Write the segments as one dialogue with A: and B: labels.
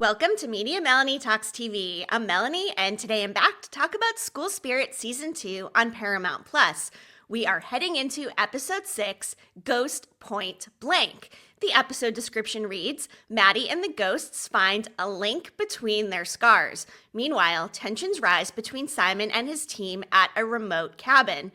A: Welcome to Media Melanie Talks TV. I'm Melanie, and today I'm back to talk about School Spirit Season 2 on Paramount+. We are heading into Episode 6, Ghost Pointe Blank. The episode description reads, Maddie and the ghosts find a link between their scars. Meanwhile, tensions rise between Simon and his team at a remote cabin.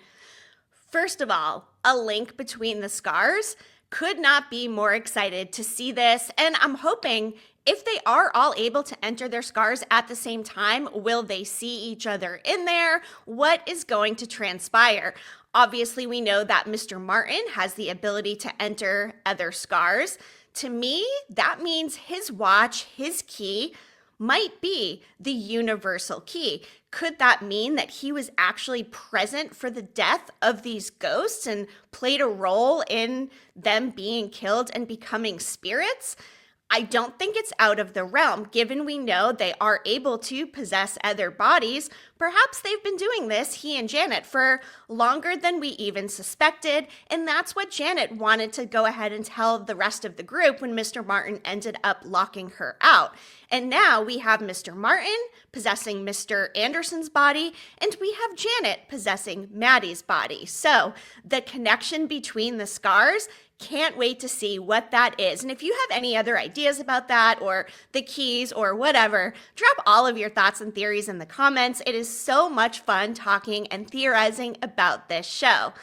A: First of all, a link between the scars? Could not be more excited to see this, and I'm hoping if they are all able to enter their scars at the same time, will they see each other in there? What is going to transpire? Obviously, we know that Mr. Martin has the ability to enter other scars. To me, that means his watch, his key, might be the universal key. Could that mean that he was actually present for the death of these ghosts and played a role in them being killed and becoming spirits? I don't think it's out of the realm, given we know they are able to possess other bodies. Perhaps they've been doing this, he and Janet, for longer than we even suspected, and that's what Janet wanted to go ahead and tell the rest of the group when Mr. Martin ended up locking her out. And now we have Mr. Martin possessing Mr. Anderson's body, and we have Janet possessing Maddie's body. So the connection between the scars, can't wait to see what that is. And if you have any other ideas about that or the keys or whatever, drop all of your thoughts and theories in the comments. It is so much fun talking and theorizing about this show.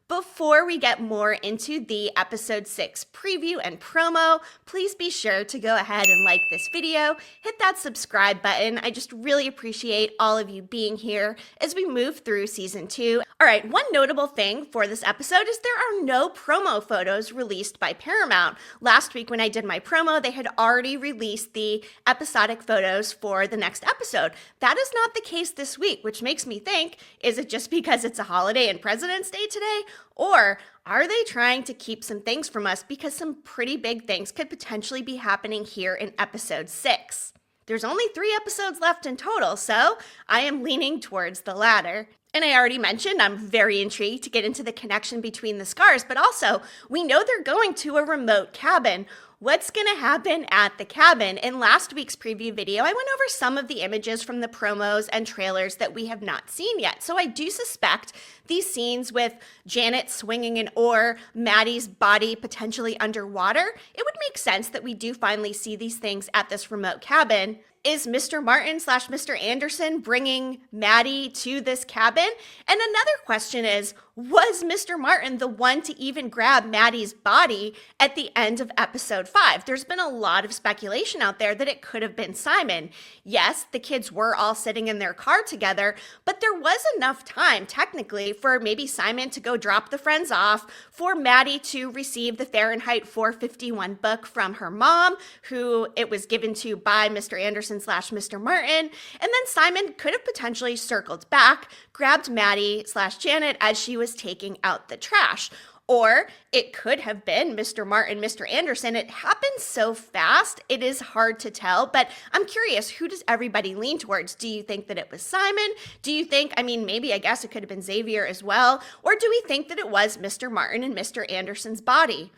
A: Before we get more into the episode 6 preview and promo, please be sure to go ahead and like this video, hit that subscribe button. I just really appreciate all of you being here as we move through season 2. All right, one notable thing for this episode is there are no promo photos released by Paramount. Last week when I did my promo, they had already released the episodic photos for the next episode. That is not the case this week, which makes me think, is it just because it's a holiday and President's Day today? Or are they trying to keep some things from us because some pretty big things could potentially be happening here in episode 6? There's only 3 episodes left in total, so I am leaning towards the latter. And I already mentioned I'm very intrigued to get into the connection between the scars, but also we know they're going to a remote cabin. What's going to happen at the cabin? In last week's preview video, I went over some of the images from the promos and trailers that we have not seen yet. So I do suspect these scenes with Janet swinging an oar, Maddie's body potentially underwater, it would make sense that we do finally see these things at this remote cabin. Is Mr. Martin / Mr. Anderson bringing Maddie to this cabin? And another question is, was Mr. Martin the one to even grab Maddie's body at the end of episode 5? There's been a lot of speculation out there that it could have been Simon. Yes, the kids were all sitting in their car together, but there was enough time, technically, for maybe Simon to go drop the friends off, for Maddie to receive the Fahrenheit 451 book from her mom, who it was given to by Mr. Anderson / Mr. Martin, and then Simon could have potentially circled back, grabbed Maddie / Janet as she was taking out the trash. Or it could have been Mr. Martin, Mr. Anderson. It happened so fast, it is hard to tell, but I'm curious, who does everybody lean towards? Do you think that it was Simon? Do you think, maybe I guess it could have been Xavier as well? Or do we think that it was Mr. Martin and Mr. Anderson's body?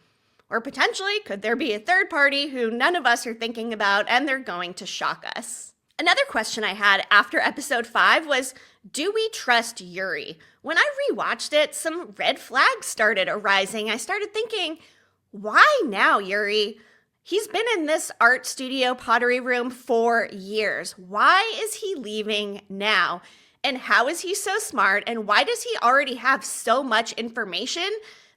A: Or potentially, could there be a third party who none of us are thinking about and they're going to shock us? Another question I had after episode 5 was, do we trust Yuri? When I rewatched it, some red flags started arising. I started thinking, why now, Yuri? He's been in this art studio pottery room for years. Why is he leaving now? And how is he so smart? And why does he already have so much information?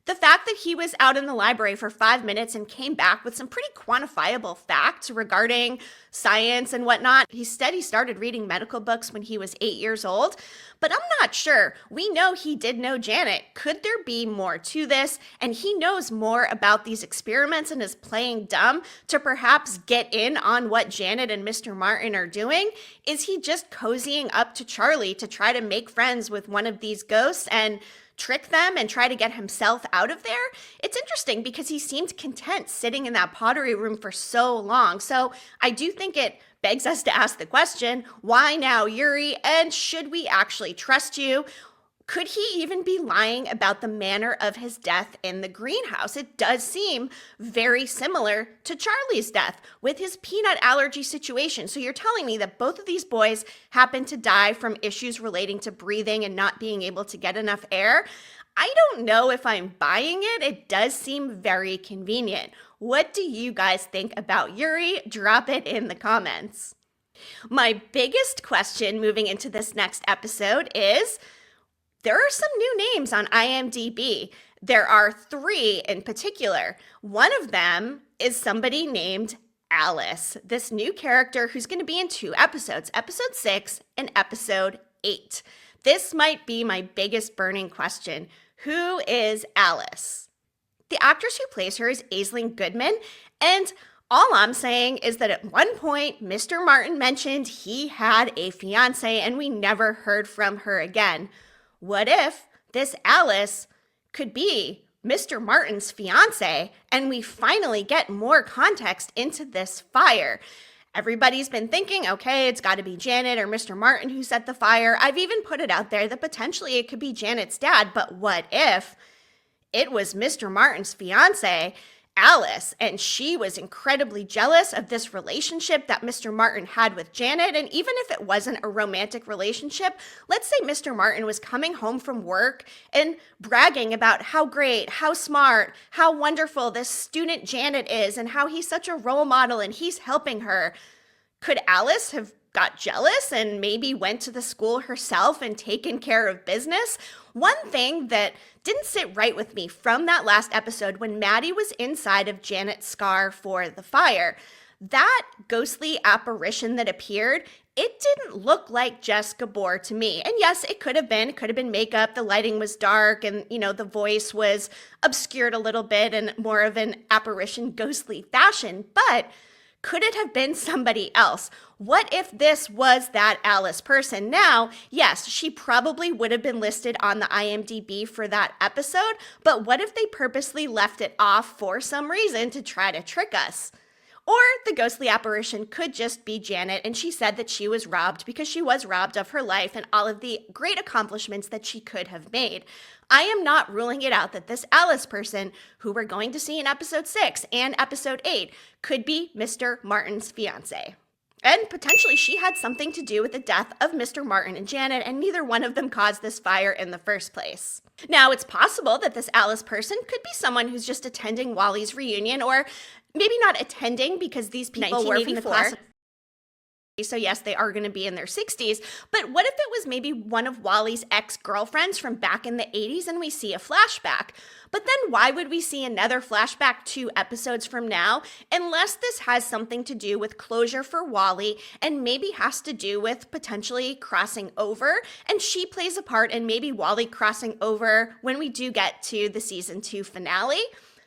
A: The fact that he was out in the library for 5 minutes and came back with some pretty quantifiable facts regarding science and whatnot. He said he started reading medical books when he was 8 years old, but I'm not sure. We know he did know Janet. Could there be more to this? And he knows more about these experiments and is playing dumb to perhaps get in on what Janet and Mr. Martin are doing? Is he just cozying up to Charlie to try to make friends with one of these ghosts and trick them and try to get himself out of there? It's interesting because he seemed content sitting in that pottery room for so long. So I do think it begs us to ask the question, why now, Yuri? And should we actually trust you? Could he even be lying about the manner of his death in the greenhouse? It does seem very similar to Charlie's death with his peanut allergy situation. So you're telling me that both of these boys happened to die from issues relating to breathing and not being able to get enough air? I don't know if I'm buying it. It does seem very convenient. What do you guys think about Yuri? Drop it in the comments. My biggest question moving into this next episode is, there are some new names on IMDb. There are 3 in particular. One of them is somebody named Alice, this new character who's going to be in 2 episodes, episode 6 and episode 8. This might be my biggest burning question. Who is Alice? The actress who plays her is Aislinn Goodman, and all I'm saying is that at one point, Mr. Martin mentioned he had a fiancé and we never heard from her again. What if this Alice could be Mr. Martin's fiancé and we finally get more context into this fire? Everybody's been thinking, okay, it's got to be Janet or Mr. Martin who set the fire. I've even put it out there that potentially it could be Janet's dad, but what if it was Mr. Martin's fiancé, Alice, and she was incredibly jealous of this relationship that Mr. Martin had with Janet? And even if it wasn't a romantic relationship, let's say Mr. Martin was coming home from work and bragging about how great, how smart, how wonderful this student Janet is and how he's such a role model and he's helping her. Could Alice have got jealous and maybe went to the school herself and taken care of business? One thing that didn't sit right with me from that last episode when Maddie was inside of Janet's scar for the fire, that ghostly apparition that appeared, it didn't look like Jess Gabor to me. And yes, it could have been makeup. The lighting was dark and, the voice was obscured a little bit and more of an apparition ghostly fashion. But could it have been somebody else? What if this was that Alice person? Now, yes, she probably would have been listed on the IMDb for that episode, but what if they purposely left it off for some reason to try to trick us? Or the ghostly apparition could just be Janet, and she said that she was robbed because she was robbed of her life and all of the great accomplishments that she could have made. I am not ruling it out that this Alice person, who we're going to see in episode 6 and episode 8, could be Mr. Martin's fiancé. And potentially she had something to do with the death of Mr. Martin and Janet, and neither one of them caused this fire in the first place. Now, it's possible that this Alice person could be someone who's just attending Wally's reunion, or maybe not attending because these people were from the class. So yes, they are going to be in their 60s, but what if it was maybe one of Wally's ex-girlfriends from back in the 80s and we see a flashback? But then why would we see another flashback 2 episodes from now unless this has something to do with closure for Wally and maybe has to do with potentially crossing over, and she plays a part in maybe Wally crossing over when we do get to the season 2 finale?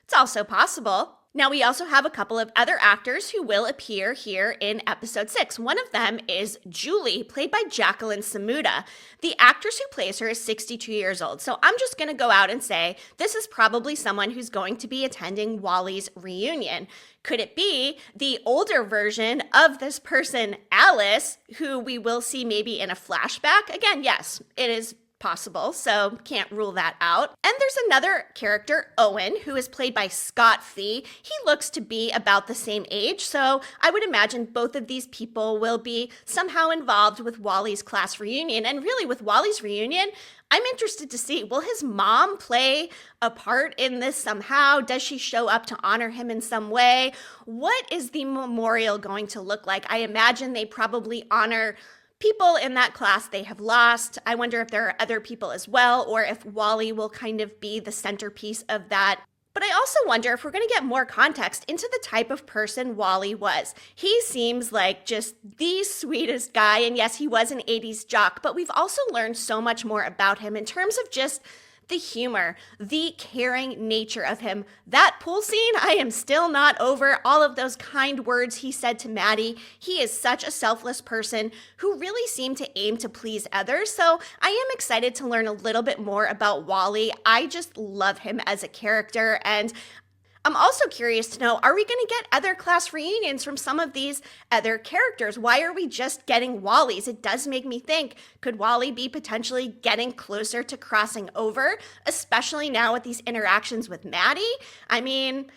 A: It's also possible. Now, we also have a couple of other actors who will appear here in episode 6. One of them is Julie, played by Jacqueline Samuda. The actress who plays her is 62 years old. So I'm just going to go out and say this is probably someone who's going to be attending Wally's reunion. Could it be the older version of this person, Alice, who we will see maybe in a flashback? Again, yes, it is possible, so can't rule that out. And there's another character, Owen, who is played by Scott Fee. He looks to be about the same age, so I would imagine both of these people will be somehow involved with Wally's class reunion. And really, with Wally's reunion, I'm interested to see, will his mom play a part in this somehow? Does she show up to honor him in some way? What is the memorial going to look like? I imagine they probably honor people in that class they have lost. I wonder if there are other people as well, or if Wally will kind of be the centerpiece of that. But I also wonder if we're going to get more context into the type of person Wally was. He seems like just the sweetest guy, and yes, he was an 80s jock, but we've also learned so much more about him in terms of just the humor, the caring nature of him. That pool scene, I am still not over. All of those kind words he said to Maddie. He is such a selfless person who really seemed to aim to please others. So I am excited to learn a little bit more about Wally. I just love him as a character, and I'm also curious to know, are we going to get other class reunions from some of these other characters? Why are we just getting Wally's? It does make me think, could Wally be potentially getting closer to crossing over, especially now with these interactions with Maddie? I mean,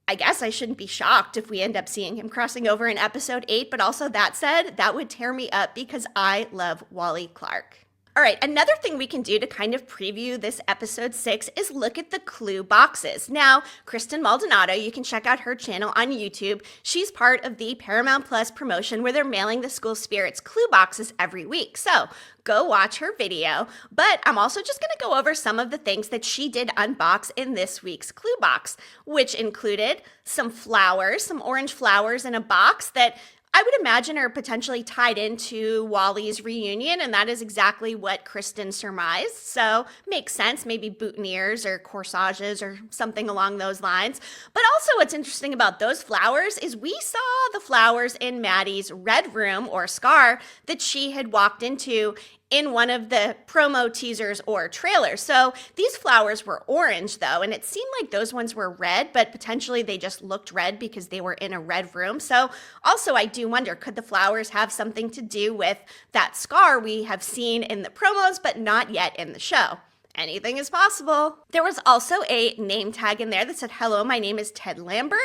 A: I guess I shouldn't be shocked if we end up seeing him crossing over in episode 8, but also that said, that would tear me up because I love Wally Clark. All right, another thing we can do to kind of preview this episode 6 is look at the clue boxes. Now, Kristen Maldonado, you can check out her channel on YouTube. She's part of the Paramount Plus promotion where they're mailing the School Spirits clue boxes every week. So go watch her video. But I'm also just going to go over some of the things that she did unbox in this week's clue box, which included some flowers, some orange flowers in a box that I would imagine are potentially tied into Wally's reunion, and that is exactly what Kristen surmised. So makes sense, maybe boutonnieres or corsages or something along those lines. But also what's interesting about those flowers is we saw the flowers in Maddie's red room or scar that she had walked into in one of the promo teasers or trailers. So these flowers were orange though, and it seemed like those ones were red, but potentially they just looked red because they were in a red room. So also I do wonder, could the flowers have something to do with that scar we have seen in the promos, but not yet in the show? Anything is possible. There was also a name tag in there that said, "Hello, my name is Ted Lambert."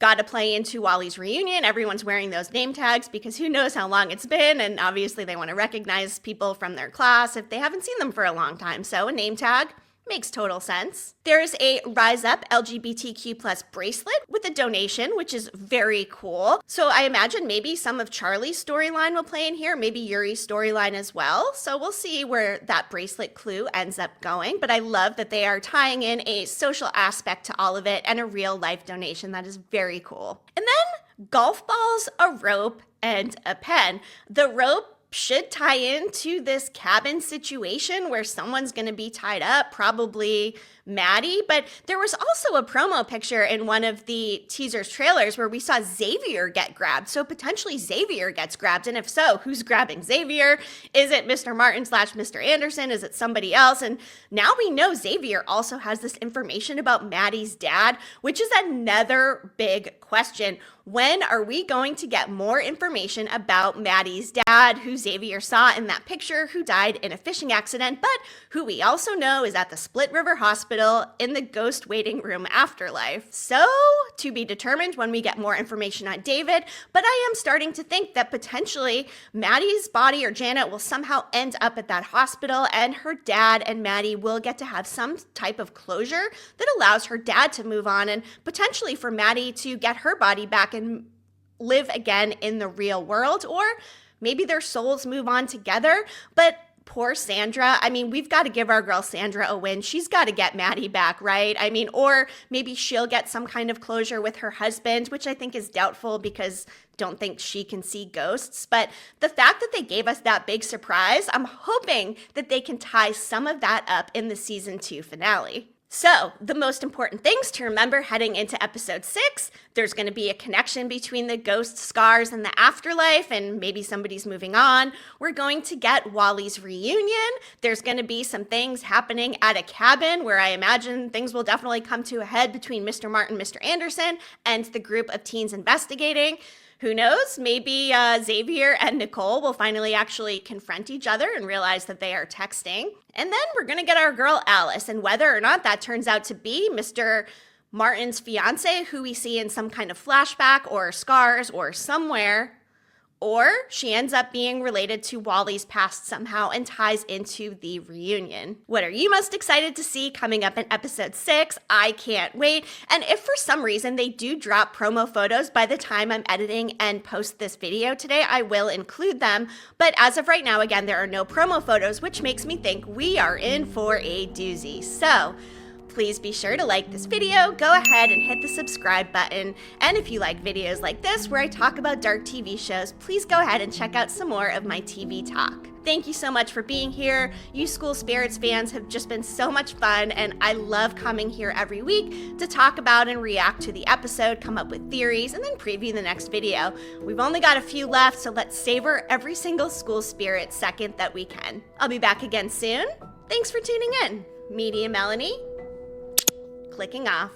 A: Got to play into Wally's reunion. Everyone's wearing those name tags because who knows how long it's been, and obviously they want to recognize people from their class if they haven't seen them for a long time. So a name tag makes total sense. There's a Rise Up LGBTQ plus bracelet with a donation, which is very cool. So I imagine maybe some of Charlie's storyline will play in here, maybe Yuri's storyline as well. So we'll see where that bracelet clue ends up going. But I love that they are tying in a social aspect to all of it and a real life donation. That is very cool. And then golf balls, a rope, and a pen. The rope should tie into this cabin situation where someone's going to be tied up, probably Maddie. But there was also a promo picture in one of the teaser's trailers where we saw Xavier get grabbed. So potentially Xavier gets grabbed. And if so, who's grabbing Xavier? Is it Mr. Martin / Mr. Anderson? Is it somebody else? And now we know Xavier also has this information about Maddie's dad, which is another big question. When are we going to get more information about Maddie's dad, who Xavier saw in that picture, who died in a fishing accident, but who we also know is at the Split River Hospital in the ghost waiting room afterlife? So, to be determined when we get more information on David, but I am starting to think that potentially Maddie's body or Janet will somehow end up at that hospital, and her dad and Maddie will get to have some type of closure that allows her dad to move on and potentially for Maddie to get her body back and live again in the real world, or maybe their souls move on together. But poor Sandra, I mean, we've got to give our girl Sandra a win. She's got to get Maddie back, right? I mean, or maybe she'll get some kind of closure with her husband, which I think is doubtful because don't think she can see ghosts. But the fact that they gave us that big surprise, I'm hoping that they can tie some of that up in the season 2 finale. So, the most important things to remember heading into episode 6, there's going to be a connection between the ghost scars and the afterlife, and maybe somebody's moving on. We're going to get Wally's reunion. There's going to be some things happening at a cabin where I imagine things will definitely come to a head between Mr. Martin, Mr. Anderson, and the group of teens investigating. Who knows? Maybe Xavier and Nicole will finally actually confront each other and realize that they are texting. And then we're going to get our girl Alice, and whether or not that turns out to be Mr. Martin's fiance, who we see in some kind of flashback or scars or somewhere, or she ends up being related to Wally's past somehow and ties into the reunion. What are you most excited to see coming up in episode 6? I can't wait. And if for some reason they do drop promo photos by the time I'm editing and post this video today, I will include them. But as of right now, again, there are no promo photos, which makes me think we are in for a doozy. So please be sure to like this video, go ahead and hit the subscribe button, and if you like videos like this where I talk about dark TV shows, please go ahead and check out some more of my TV talk. Thank you so much for being here. You School Spirits fans have just been so much fun, and I love coming here every week to talk about and react to the episode, come up with theories, and then preview the next video. We've only got a few left, so let's savor every single School Spirit second that we can. I'll be back again soon. Thanks for tuning in. Media Melanie, clicking off.